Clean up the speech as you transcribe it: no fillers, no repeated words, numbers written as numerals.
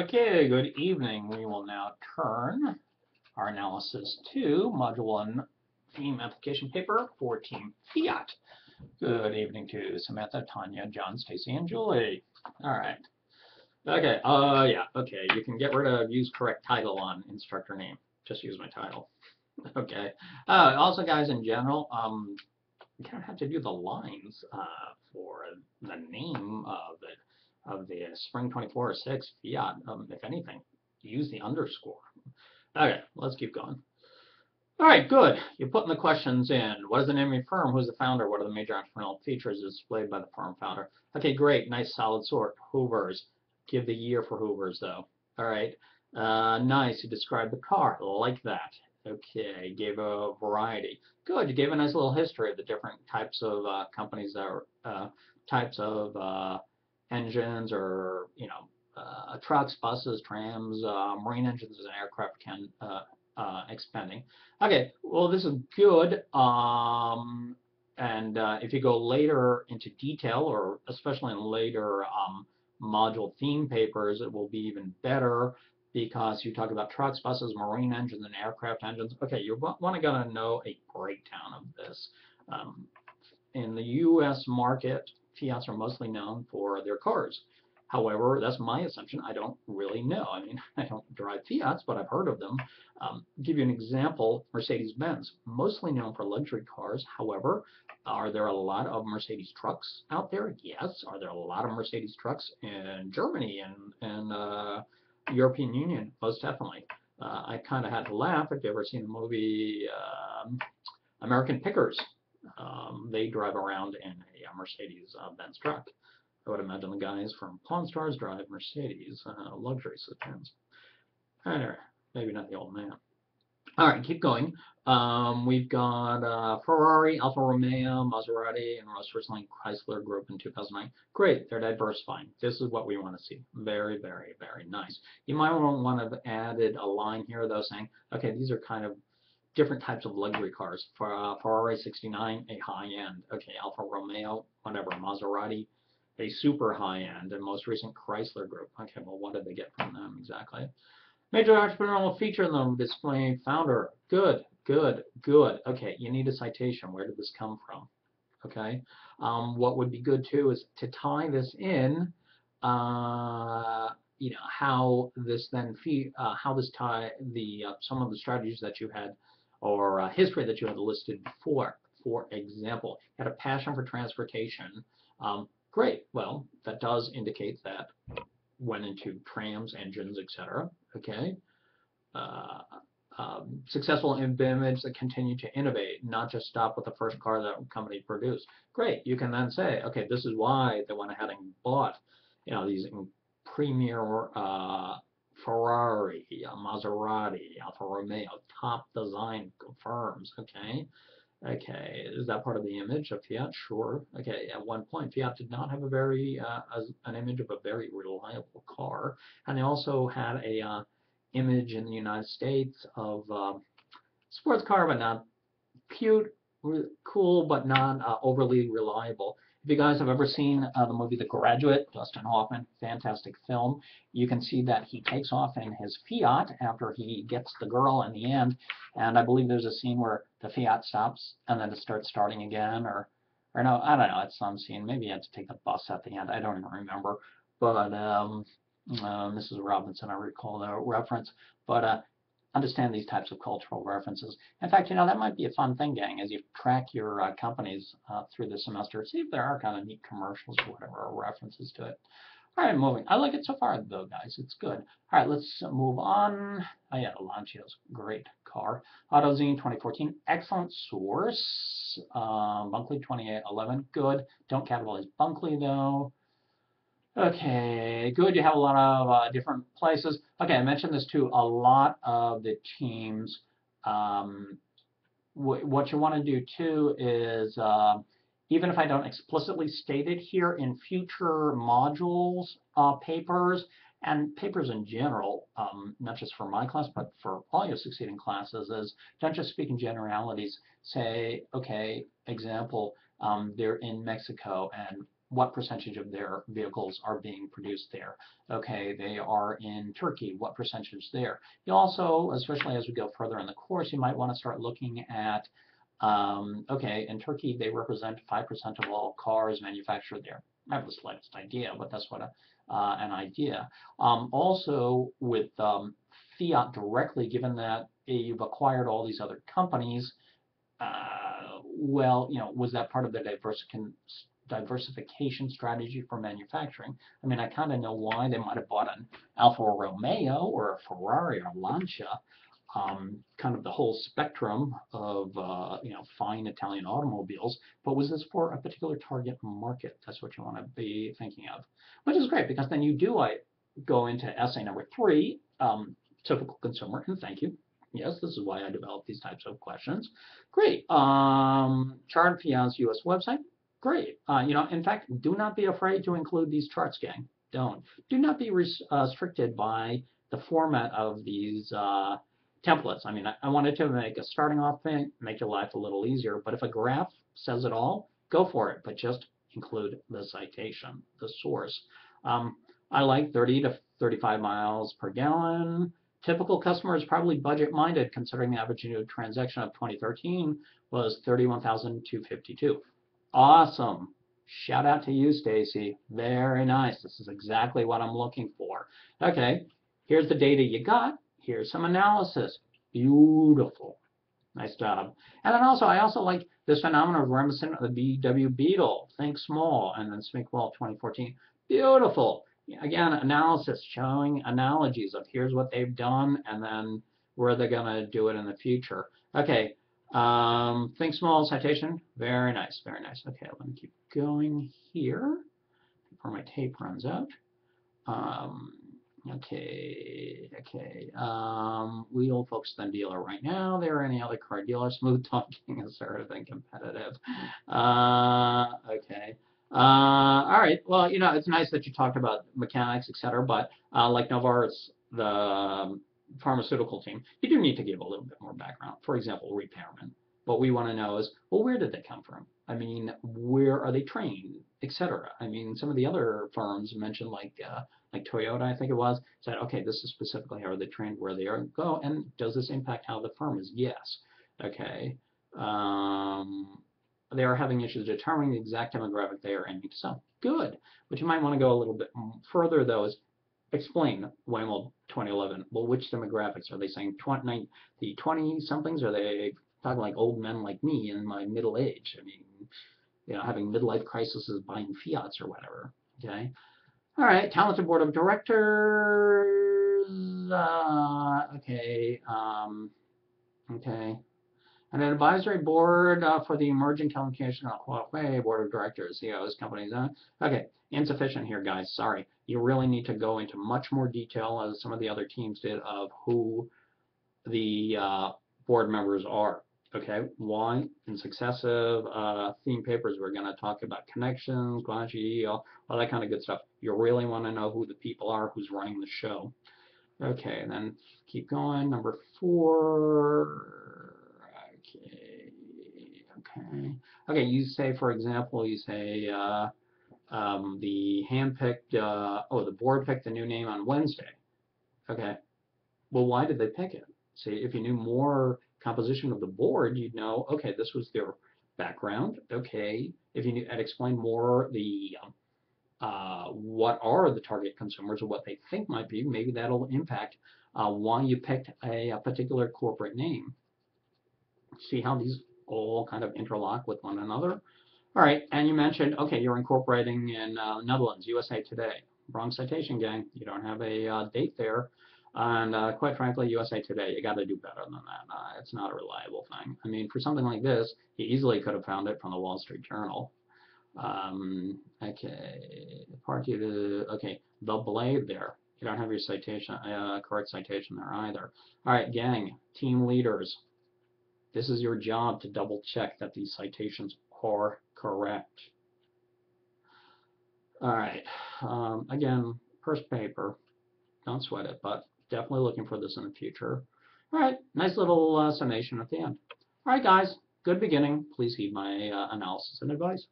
Okay, good evening. We will now turn our analysis to Module 1 theme application paper for Team Fiat. Good evening to Samantha, Tanya, John, Stacy, and Julie. All right. Okay, yeah, okay. You can get rid of use correct title on instructor name. Just use my title. Okay. Also, guys, in general, you kind of have to do the lines for the name of the Spring 24/6 Fiat. If anything, use the underscore. Okay, let's keep going. All right, good. You're putting the questions in. What is the name of your firm? Who's the founder? What are the major entrepreneurial features displayed by the firm founder? Okay, great. Nice, solid sort. Hoovers. Give the year for Hoovers, though. All right. Nice. You described the car. Like that. Okay. Gave a variety. Good. You gave a nice little history of the different types of companies that are types of engines or, trucks, buses, trams, marine engines, and aircraft can expanding. Okay, well, this is good. And if you go later into detail, or especially in later module theme papers, it will be even better because you talk about trucks, buses, marine engines, and aircraft engines. Okay, you want to gonna know a breakdown of this. In the U.S. market, Fiats are mostly known for their cars. However, that's my assumption. I don't really know. I mean, I don't drive Fiats, but I've heard of them. Give you an example, Mercedes-Benz, mostly known for luxury cars. However, are there a lot of Mercedes trucks out there? Yes. Are there a lot of Mercedes trucks in Germany and European Union? Most definitely. I kind of had to laugh. If you ever seen the movie American Pickers, they drive around in a Mercedes-Benz truck. I would imagine the guys from Pawn Stars drive Mercedes luxury sedans. Anyway, maybe not the old man. All right, keep going. We've got Ferrari, Alfa Romeo, Maserati, and most recently Chrysler Group in 2009. Great, they're diversifying. This is what we want to see. Very, very, very nice. You might want to have added a line here, though, saying, okay, these are kind of different types of luxury cars. For Ferrari 69, a high end. Okay, Alfa Romeo, whatever, Maserati, a super high end, and most recent Chrysler Group. Okay, well, what did they get from them exactly? Major entrepreneurial feature in the display founder. Good, good, good. Okay, you need a citation. Where did this come from? Okay, what would be good too is to tie this in. How this then how this tie the some of the strategies that you had or history that you had listed before. For example, you had a passion for transportation. Great. Well, that does indicate that went into trams, engines, etc. Okay. Successful image that continue to innovate, not just stop with the first car that company produced. Great. You can then say, okay, this is why they went ahead and bought, these premier Ferrari, Maserati, Alfa Romeo, top design firms. Okay. Okay, is that part of the image of Fiat? Sure. Okay, at one point, Fiat did not have an image of a very reliable car, and they also had a image in the United States of sports car, but not cute, cool, but not overly reliable. If you guys have ever seen the movie The Graduate, Dustin Hoffman, fantastic film, you can see that he takes off in his Fiat after he gets the girl in the end, and I believe there's a scene where the Fiat stops and then it starts starting again, or no, I don't know, it's some scene. Maybe he had to take the bus at the end. I don't even remember, but Mrs. Robinson, I recall the reference, but understand these types of cultural references. In fact, that might be a fun thing, gang, as you track your companies through the semester. See if there are kind of neat commercials or whatever, or references to it. All right, moving. I like it so far, though, guys. It's good. All right, let's move on. Oh, yeah, Lancia's great car. AutoZine 2014, excellent source. Bunkley 2811, good. Don't capitalize Bunkley, though. Okay, good. You have a lot of different places. Okay, I mentioned this too. A lot of the teams, what you want to do too is, even if I don't explicitly state it here, in future modules, papers, and papers in general, not just for my class, but for all your succeeding classes, is don't just speak in generalities. Say, okay, example, they're in Mexico, and what percentage of their vehicles are being produced there. Okay, they are in Turkey, what percentage there? You also, especially as we go further in the course, you might want to start looking at, okay, in Turkey they represent 5% of all cars manufactured there. I have the slightest idea, but that's what an idea. Also with fiat directly, given that you've acquired all these other companies, well, was that part of the diversification strategy for manufacturing? I mean, I kind of know why they might have bought an Alfa Romeo or a Ferrari or Lancia, kind of the whole spectrum of fine Italian automobiles. But was this for a particular target market? That's what you want to be thinking of, which is great because then you do go into essay number 3, typical consumer, and thank you. Yes, this is why I develop these types of questions. Great. Chart Fiat's U.S. website. Great. In fact, do not be afraid to include these charts, gang. Don't. Do not be restricted by the format of these templates. I mean, I wanted to make a starting off thing, make your life a little easier, but if a graph says it all, go for it, but just include the citation, the source. I like 30 to 35 miles per gallon. Typical customer is probably budget-minded, considering the average new transaction of 2013 was 31,252. Awesome. Shout out to you, Stacy. Very nice. This is exactly what I'm looking for. Okay, here's the data you got. Here's some analysis. Beautiful. Nice job. And then also, I also like this phenomenon reminiscent of the VW Beetle. Think small, and then think well 2014. Beautiful. Again, analysis showing analogies of here's what they've done and then where they're going to do it in the future. Okay, think small citation. Very nice, very nice. Okay, let me keep going here before my tape runs out. Okay. We'll focus on dealer right now. There are any other car dealers? Smooth talking is sort of incompetitive. Okay. All right. Well, it's nice that you talked about mechanics, etc. But like Novartis, the pharmaceutical team, you do need to give a little bit more background. For example, repairmen. What we want to know is, well, where did they come from? I mean, where are they trained, etc. I mean, some of the other firms mentioned, like Toyota, I think it was, said, okay, this is specifically how are they trained, where they are go, and does this impact how the firm is? Yes. Okay. They are having issues determining the exact demographic they are aiming to sell. Good. But you might want to go a little bit further, though, is explain Waymo 2011. Well, which demographics? Are they saying the 20-somethings? Are they talking like old men like me in my middle age? I mean, having midlife crises, buying Fiats or whatever. Okay. All right. Talented board of directors. Okay. Okay. And an advisory board for the emerging telecommunication Huawei board of directors, CEOs, companies. Okay, insufficient here, guys. Sorry. You really need to go into much more detail, as some of the other teams did, of who the board members are. Okay, why? In successive theme papers, we're going to talk about connections, Guanxi, all that kind of good stuff. You really want to know who the people are, who's running the show. Okay, and then keep going. Number 4. Okay, you say, for example, the handpicked, the board picked the new name on Wednesday. Okay, well, why did they pick it? See, if you knew more composition of the board, you'd know, okay, this was their background. Okay, if you knew and explain more the what are the target consumers or what they think might be, maybe that'll impact why you picked a particular corporate name. See how these all kind of interlock with one another? All right, and you mentioned, okay, you're incorporating in Netherlands, USA Today. Wrong citation, gang. You don't have a date there. And quite frankly, USA Today, you got to do better than that. It's not a reliable thing. I mean, for something like this, you easily could have found it from the Wall Street Journal. Okay, okay, the blade there. You don't have your citation, correct citation there either. All right, gang, team leaders. This is your job to double check that these citations are correct. All right, again, first paper, don't sweat it, but definitely looking for this in the future. All right, nice little summation at the end. All right, guys, good beginning. Please heed my analysis and advice.